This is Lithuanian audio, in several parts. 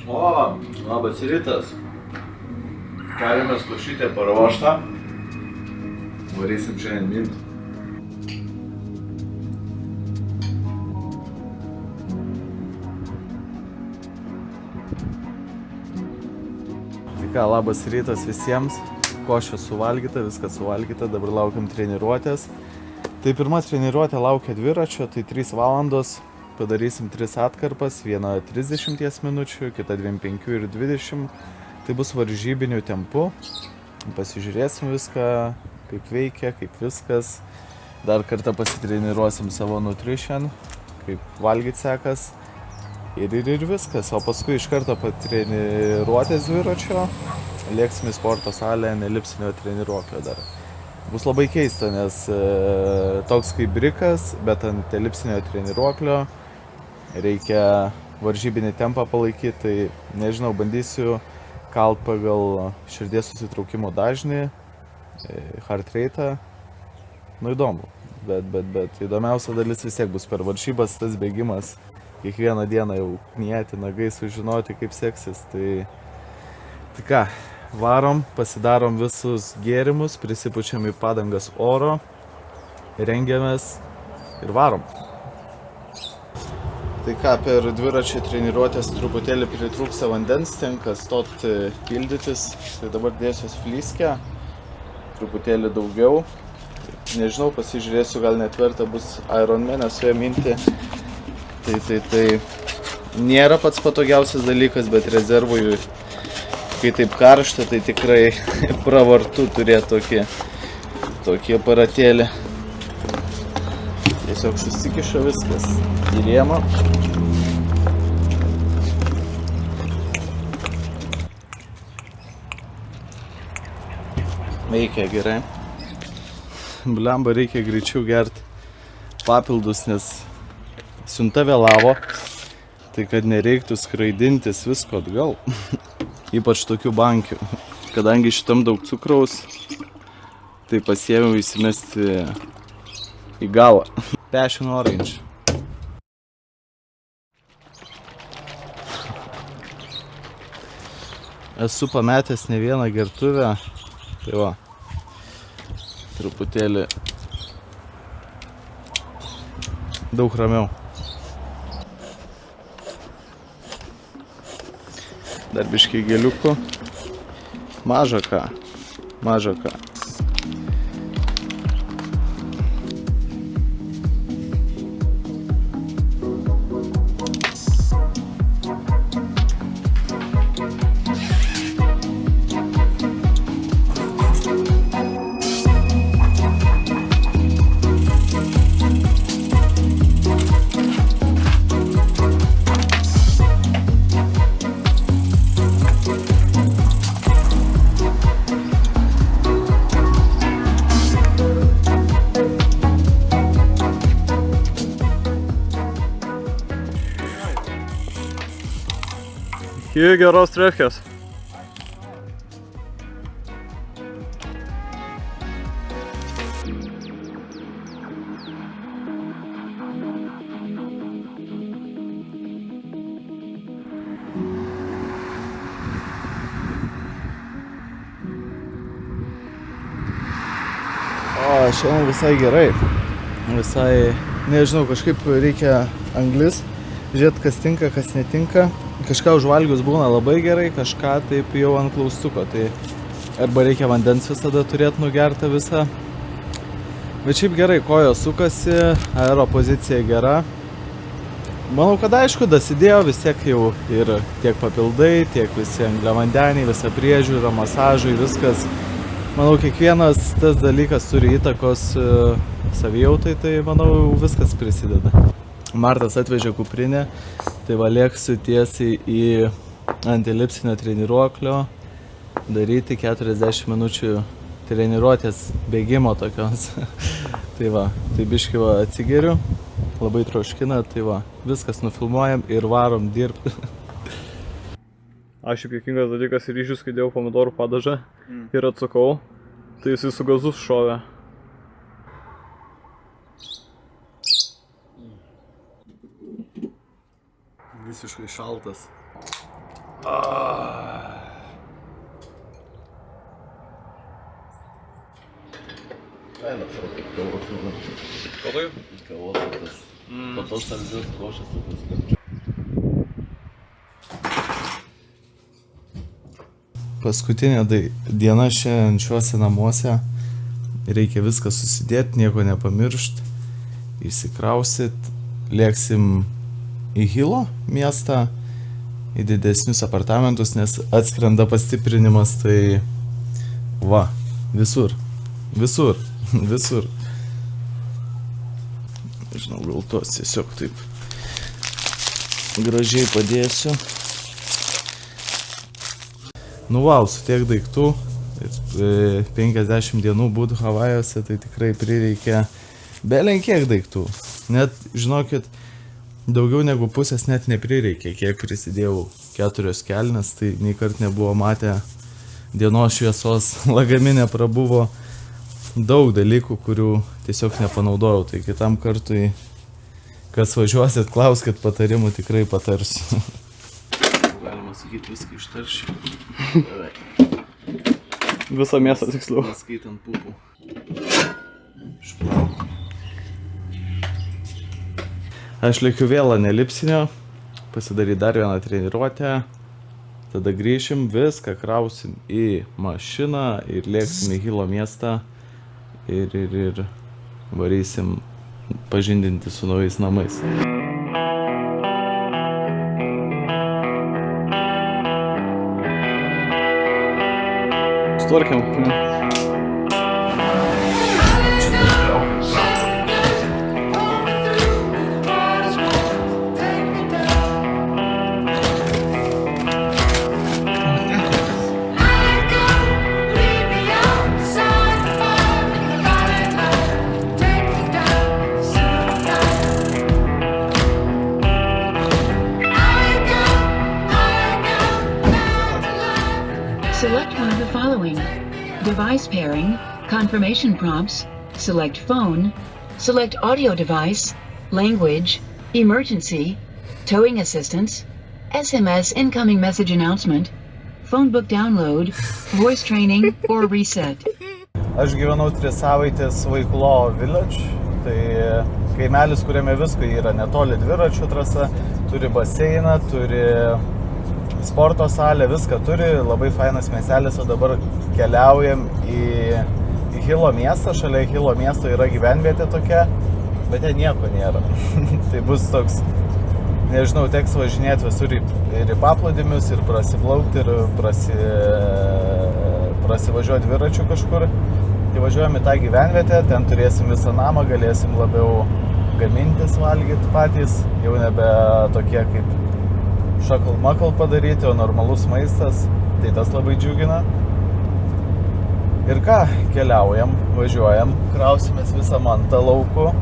O, labas rytas. Keliamės košytę paruoštą. Varysim šiandien mint. Tai ką, labas rytas visiems. Košė suvalgyta, viskas suvalgyta, dabar laukiam treniruotės. Tai pirma treniruotė laukia dviračio, tai 3 valandos. Padarysim 3 atkarpas, vieną 30 minučių, kitą 25 ir 20. Tai bus varžybinių tempu. Pasižiūrėsim viską, kaip veikia, kaip viskas. Dar kartą pasitreniruosim savo nutrition, kaip valgyti sekas. Ir viskas. O paskui iš karto patreniruotės dviračio. Lėksim į sporto salę, nelipsinio treniruoklio dar. Bus labai keista, nes toks kaip brikas, bet ant elipsinio treniruoklio reikia varžybinį tempą palaikyti, tai nežinau, bandysiu kalt pagal širdies susitraukimo dažnį, heart rate. Nu įdomu, bet įdomiausia dalis vis tiek bus per varžybas, tas bėgimas. Kiekvieną dieną jau knieti nagai, sužinoti kaip seksis, tai ką, varom, pasidarom visus gėrimus, prisipučiam į padangas oro, rengiamės ir varom. Tai ką, per dviračio treniruotės truputėlį pritrūksta vandens, tenka stoti pildytis, tai dabar dėsiuos flyskę, truputėlį daugiau. Nežinau, pasižiūrėsiu, gal net verta bus Ironman'ą su ją minti. Tai nėra pats patogiausias dalykas, bet rezervui, kai taip karšta, tai tikrai pravartu turėti tokį aparatėlį. Tiesiog susikiša viskas į rėmą. Veikia gerai. Blemba, reikia greičiau gerti papildus, nes siunta vėlavo, tai kad nereiktų skraidintis visko atgal, ypač tokių bankių. Kadangi šitam daug cukraus, tai pasiėmiau įsimesti į galą. Passion orange. Esu pametęs ne vieną gertuvę, tai va, truputėlį daug ramiau. Dar biškai gėliukų. Maža ką. Iki geros trefkės. O, šiandien visai gerai. Visai, nežinau, kažkaip reikia anglis. Žiūrėt, kas tinka, kas netinka. Kažką užvalgius būna labai gerai, kažką taip jau ant klaustuko. Tai arba reikia vandens visada turėti nugertą visą. Bet šiaip gerai, kojos sukasi, aero pozicija gera. Manau, kad aišku, dasidėjo vis tiek jau ir tiek papildai, tiek visi angliavandeniai, visa priežiūra, masažai, viskas. Manau, kiekvienas tas dalykas turi įtakos savijautai, tai manau, viskas prisideda. Martas atvežė kuprinę, tai va lėksiu tiesiai į antilipsinio treniruoklio, daryti 40 minučių treniruotės bėgimo tokios. Tai va, tai biškį va atsigeriu, labai troškina, tai va, viskas nufilmuojam ir varom dirbti. Aš šiaip juokingas dalykas, ryžius, kai dėjau pomidorų padažą ir atsukau, tai jisai su gazu šovė. Visiškai šaltas. Fainas yra kaip kavos dabar. Kodai? Kavos tas. Po to saldžios košės tokios skardžios. Paskutinė diena šiandien šiuose namuose. Reikia viską susidėti, nieko nepamiršt. Įsikrausit. Lėksim į Hilo miestą, į didesnius apartamentus, nes atskrenda pastiprinimas, tai va, visur. Nežinau, gal tos tiesiog taip gražiai padėsiu. Nu vau, su tiek daiktų, 50 dienų būt Havajuose, tai tikrai prireikė belenkiek daiktų. Net, žinokit, daugiau negu pusės net neprireikė, kiek prisidėjau 4 kelnes, tai nei kart nebuvo matę dienos šviesos, lagaminė prabuvo daug dalykų, kurių tiesiog nepanaudojau, tai kitam kartui, kas važiuosit, klauskit patarimų, tikrai patarsiu. Galima sakyti, viską ištaršiu. Visą mėsą tiksliau. Skaitant pupų. Išplauk. Aš lėkiu vėl nelipsinio, pasidaryti dar vieną treniruotę, tada grįšim, viską krausim į mašiną ir lėksim į Hilo miestą ir varysim pažindinti su naujais namais. Sutvarkiam. Select one of the following: device pairing, confirmation prompts, select phone, select audio device, language, emergency, towing assistance, SMS incoming message announcement, phone book download, voice training, or reset. Aš gyvenau 3 savaitės Vaiklo Village, tai kaimelis, kuriame visko yra, netoli dviračių trasa, turi baseiną, turi sporto salę, viską turi, labai fainas miestelis, o dabar keliaujam į Hilo miestą, šalia Hilo miesto yra gyvenvietė tokia, bet ten nieko nėra. Tai bus toks, nežinau, teks važinėti visur ir į paplūdimius, ir prasiplaukti, ir prasivažiuoti dviračių kažkur. Tai važiuojam į tą gyvenvietę, ten turėsim visą namą, galėsim labiau gamintis, valgyti patys, jau nebe tokie kaip šakal-makal padaryti, o normalus maistas, tai tas labai džiugina. Ir ką, keliaujam, važiuojam, krausimės visą mantą lauku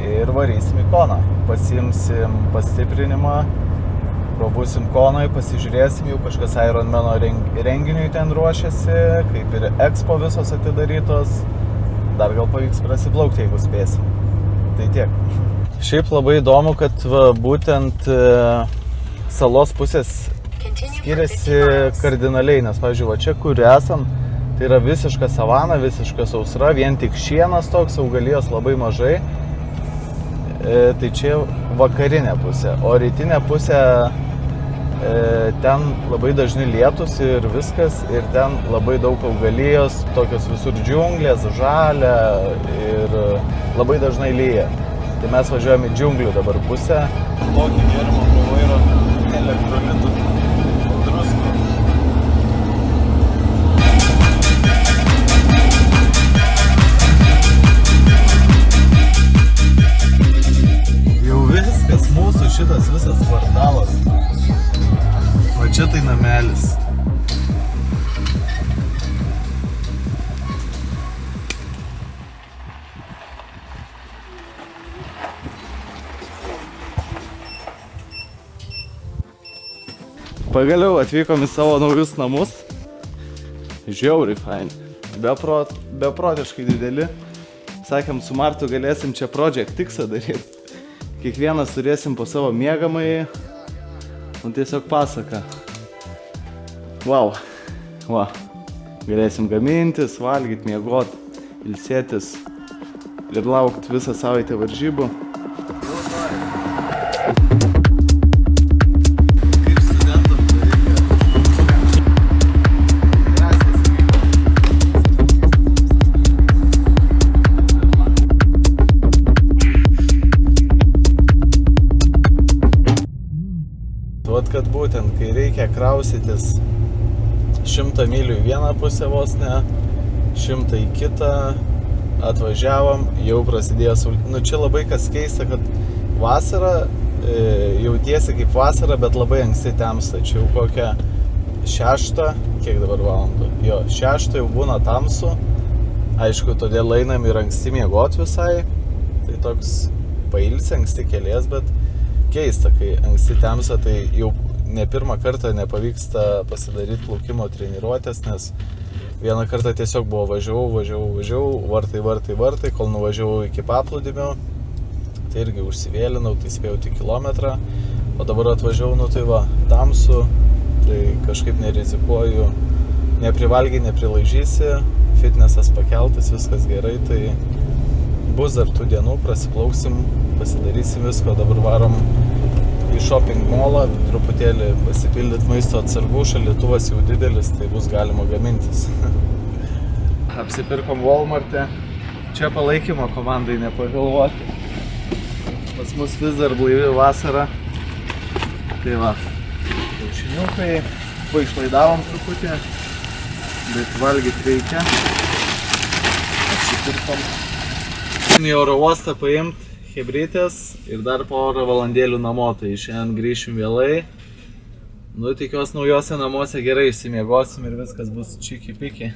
ir varysim į Koną. Pasiimsim pastiprinimą, pabusim Konoj, pasižiūrėsim, jau kažkas Ironmano renginiui ten ruošiasi, kaip ir Expo visos atidarytos, dar gal pavyks prasiplaukti, jeigu spėsim. Tai tiek. Šiaip labai įdomu, kad būtent salos pusės skiriasi kardinaliai, nes, pavyzdžiui, va čia, kur esam, tai yra visiška savana, visiška sausra, vien tik šienas toks, augalijos labai mažai. Tai čia vakarinė pusė, o rytinė pusė ten labai dažni lietus ir viskas, ir ten labai daug augalijos, tokios visur džiunglės, žalia ir labai dažnai lyja. Tai mes važiuojam į džiunglių dabar pusę. Tokį gėrimą prie vairo elektrolitų druskų. Jau viskas, mūsų šitas visas kvartalas. O čia tai namelis. Pagaliau atvykom į savo naujus namus. Žiauriai faini. Beprotiškai dideli. Sakėm, su Martu galėsim čia Project X daryti. Kiekvienas turėsim po savo miegamąjį. Nu tiesiog pasaka. Wow. Va. Galėsim gamintis, valgyti, miegoti, ilsėtis ir laukti visą savaitę varžybų. Kaip studentam tai Vat kad būtent, kai reikia kraustytis 100 mylių į vieną pusę vos ne, 100 į kitą, atvažiavom, jau prasidėjo Nu čia labai kas keista, kad vasara, jautiesi kaip vasara, bet labai anksti temsta. Čia jau kokią 6, kiek dabar valandų? Jo, 6 jau būna tamsu. Aišku, todėl einam ir anksti miegot visai. Tai toks pailsi, anksti kelies, bet keista, kai anksti temsta, tai jau ne pirmą kartą nepavyksta pasidaryti plaukimo treniruotės, nes vieną kartą tiesiog buvo važiavau, vartai, kol nuvažiavau iki paplūdimio, tai irgi užsivėlinau, tai spėjau tik kilometrą, o dabar atvažiavau, nu tai va, tamsu, tai kažkaip nerizikuoju, neprivalgiai, neprilaižysi, fitnesas pakeltas, viskas gerai, tai bus dar tų dienų, prasiplauksim, pasidarysim visko, dabar varom į shopping mallą, truputėlį pasipildyti maisto atsargų, šaldytuvas jau didelis, tai bus galima gamintis. Apsipirkom Walmart'e, čia palaikymo komandai nepagalvoti. Pas mus vis dar blaivi vasara. Tai va, kiaušiniukai, išlaidavom truputį, bet valgyti reikia. Apsipirkom. Į oro uostą paimti chebrytės ir dar porą valandėlių namo, tai šiandien grįšim vėlai. Nu, tikiuosi naujose namuose gerai išsimiegosim ir viskas bus čiki-piki.